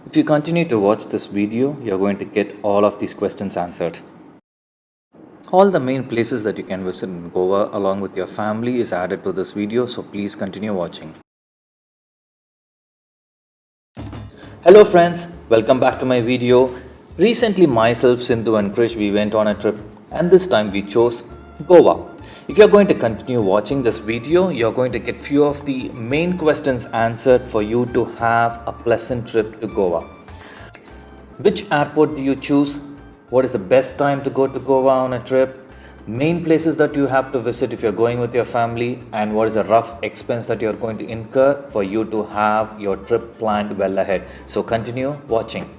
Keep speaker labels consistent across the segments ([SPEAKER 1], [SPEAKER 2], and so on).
[SPEAKER 1] If you continue to watch this video, you're going to get all of these questions answered. All the main places that you can visit in Goa along with your family is added to this video, so please continue watching. Hello friends, welcome back to my video. Recently myself, Sindhu and Krish, we went on a trip and this time we chose Goa. If you're going to continue watching this video, you're going to get few of the main questions answered for you to have a pleasant trip to Goa. Which airport do you choose? What is the best time to go to Goa on a trip? Main places that you have to visit if you're going with your family, and what is the rough expense that you're going to incur for you to have your trip planned well ahead. So continue watching.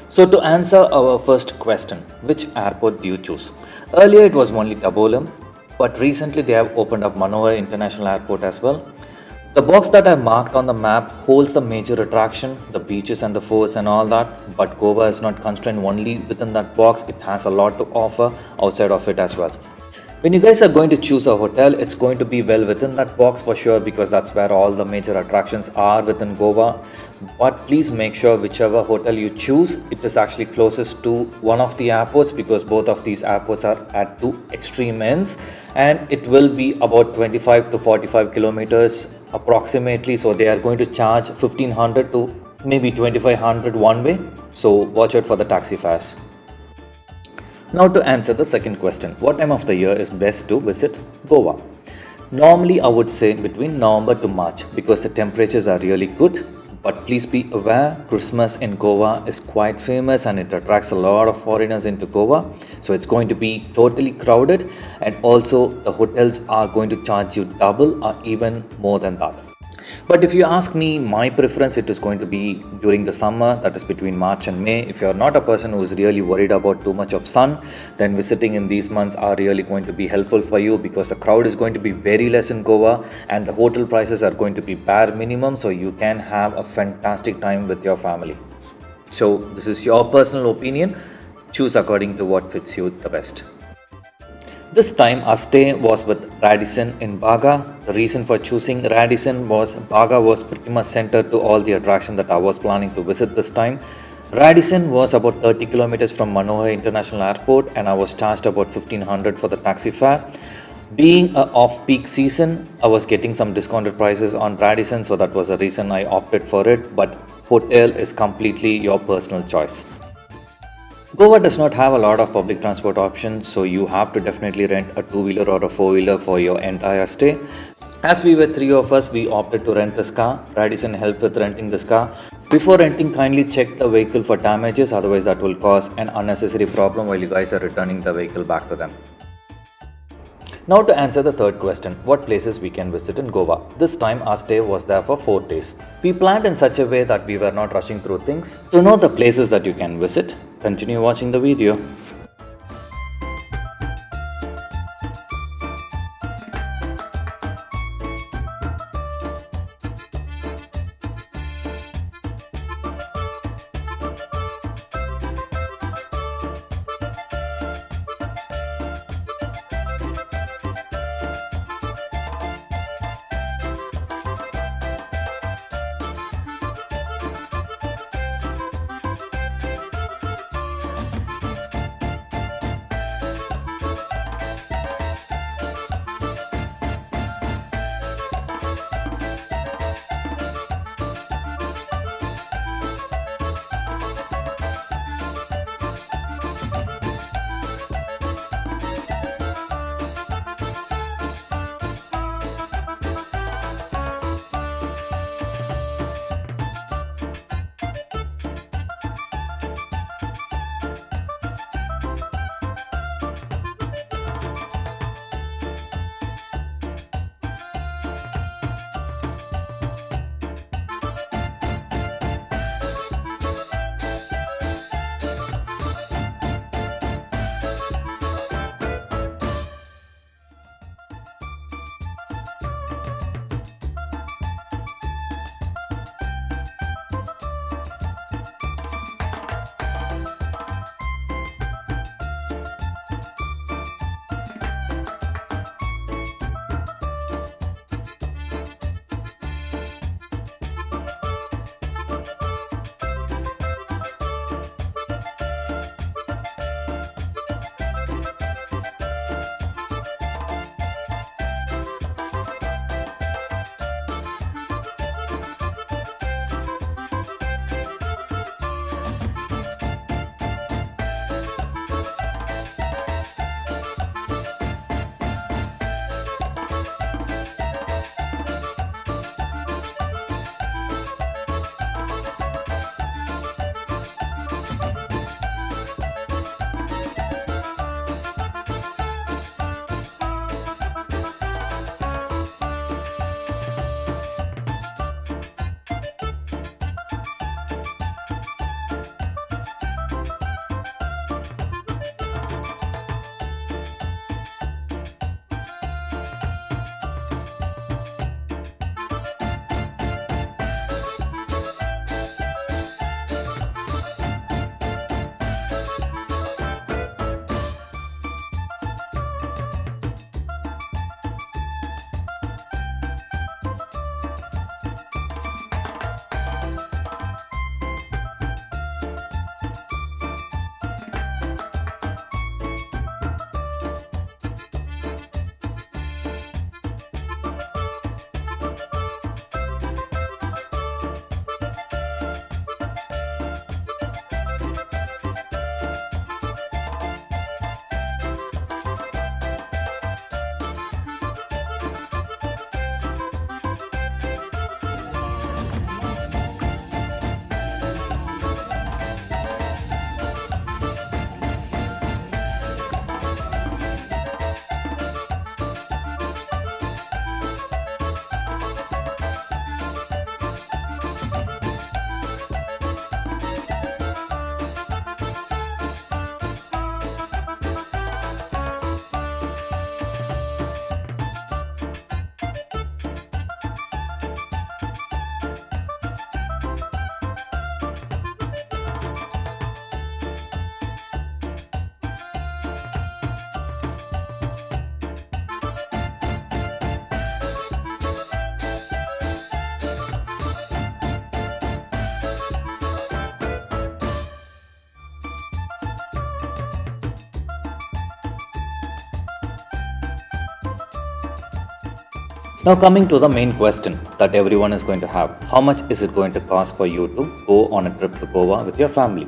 [SPEAKER 1] So to answer our first question, which airport do you choose? Earlier it was only Dabolim, but recently they have opened up Manohar International Airport as well. The box that I marked on the map holds the major attraction, the beaches and the forts and all that, but Goa is not constrained only within that box, it has a lot to offer outside of it as well. When you guys are going to choose a hotel, it's going to be well within that box for sure, because that's where all the major attractions are within Goa. But please make sure whichever hotel you choose, it is actually closest to one of the airports, because both of these airports are at two extreme ends and it will be about 25 to 45 kilometers approximately. So they are going to charge 1500 to maybe 2500 one way. So watch out for the taxi fares. Now to answer the second question, what time of the year is best to visit Goa? Normally I would say between November to March, because the temperatures are really good. But please be aware, Christmas in Goa is quite famous and it attracts a lot of foreigners into Goa. So it's going to be totally crowded, and also the hotels are going to charge you double or even more than that. But if you ask me, my preference, it is going to be during the summer, that is between March and May. If you're not a person who is really worried about too much of sun, then visiting in these months are really going to be helpful for you, because the crowd is going to be very less in Goa and the hotel prices are going to be bare minimum, so you can have a fantastic time with your family. So this is your personal opinion. Choose according to what fits you the best. This time our stay was with Radisson in Baga. The reason for choosing Radisson was Baga was pretty much centered to all the attraction that I was planning to visit this time. Radisson was about 30 kilometers from Manohar International Airport and I was charged about 1500 for the taxi fare. Being a off-peak season, I was getting some discounted prices on Radisson, so that was the reason I opted for it, but hotel is completely your personal choice. Goa does not have a lot of public transport options, so you have to definitely rent a two-wheeler or a four-wheeler for your entire stay. As we were three of us, we opted to rent this car. Radisson helped with renting this car. Before renting, kindly check the vehicle for damages, otherwise that will cause an unnecessary problem while you guys are returning the vehicle back to them. Now to answer the third question, what places we can visit in Goa? This time our stay was there for 4 days. We planned in such a way that we were not rushing through things. To know the places that you can visit, continue watching the video. Now, coming to the main question that everyone is going to have, how much is it going to cost for you to go on a trip to Goa with your family?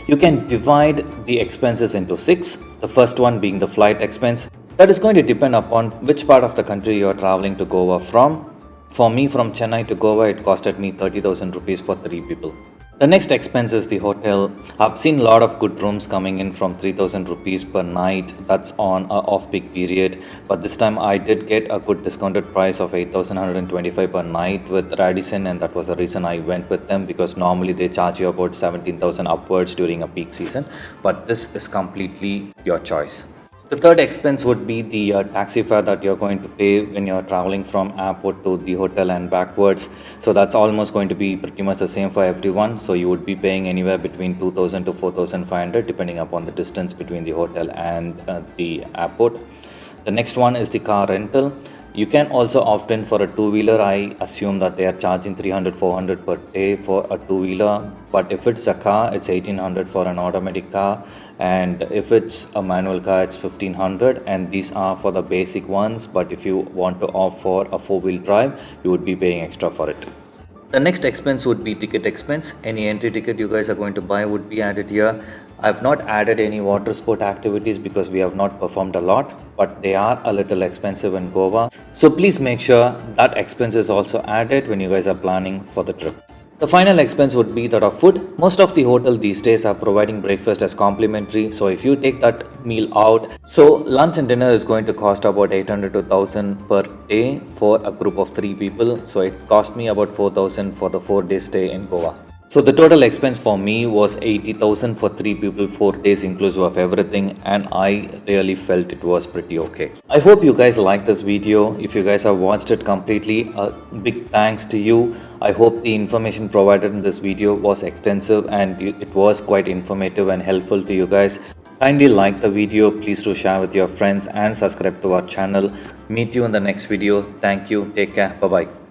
[SPEAKER 1] You can divide the expenses into six, the first one being the flight expense. That is going to depend upon which part of the country you are traveling to Goa from. For me, from Chennai to Goa, it costed me 30,000 rupees for three people. The next expense is the hotel. I've seen a lot of good rooms coming in from 3,000 rupees per night. That's on a off-peak period. But this time I did get a good discounted price of 8,125 per night with Radisson, and that was the reason I went with them, because normally they charge you about 17,000 upwards during a peak season. But this is completely your choice. The third expense would be the taxi fare that you're going to pay when you're traveling from airport to the hotel and backwards. So that's almost going to be pretty much the same for everyone. So you would be paying anywhere between 2,000 to 4,500 depending upon the distance between the hotel and the airport. The next one is the car rental. You can also opt in for a two-wheeler. I assume that they are charging 300 400 per day for a two-wheeler, but if it's a car, it's 1,800 for an automatic car, and if it's a manual car, it's 1,500, and these are for the basic ones. But if you want to opt for a four-wheel drive, you would be paying extra for it. The next expense would be ticket expense. Any entry ticket you guys are going to buy would be added here. I've not added any water sport activities because we have not performed a lot, but they are a little expensive in Goa. So please make sure that expense is also added when you guys are planning for the trip. The final expense would be that of food. Most of the hotel these days are providing breakfast as complimentary. So if you take that meal out, so lunch and dinner is going to cost about 800 to 1,000 per day for a group of three people. So it cost me about 4,000 for the 4-day stay in Goa. So the total expense for me was 80,000 for three people, 4 days inclusive of everything, and I really felt it was pretty okay. I hope you guys liked this video. If you guys have watched it completely, a big thanks to you. I hope the information provided in this video was extensive and it was quite informative and helpful to you guys. Kindly like the video, please do share with your friends and subscribe to our channel. Meet you in the next video. Thank you. Take care. Bye bye.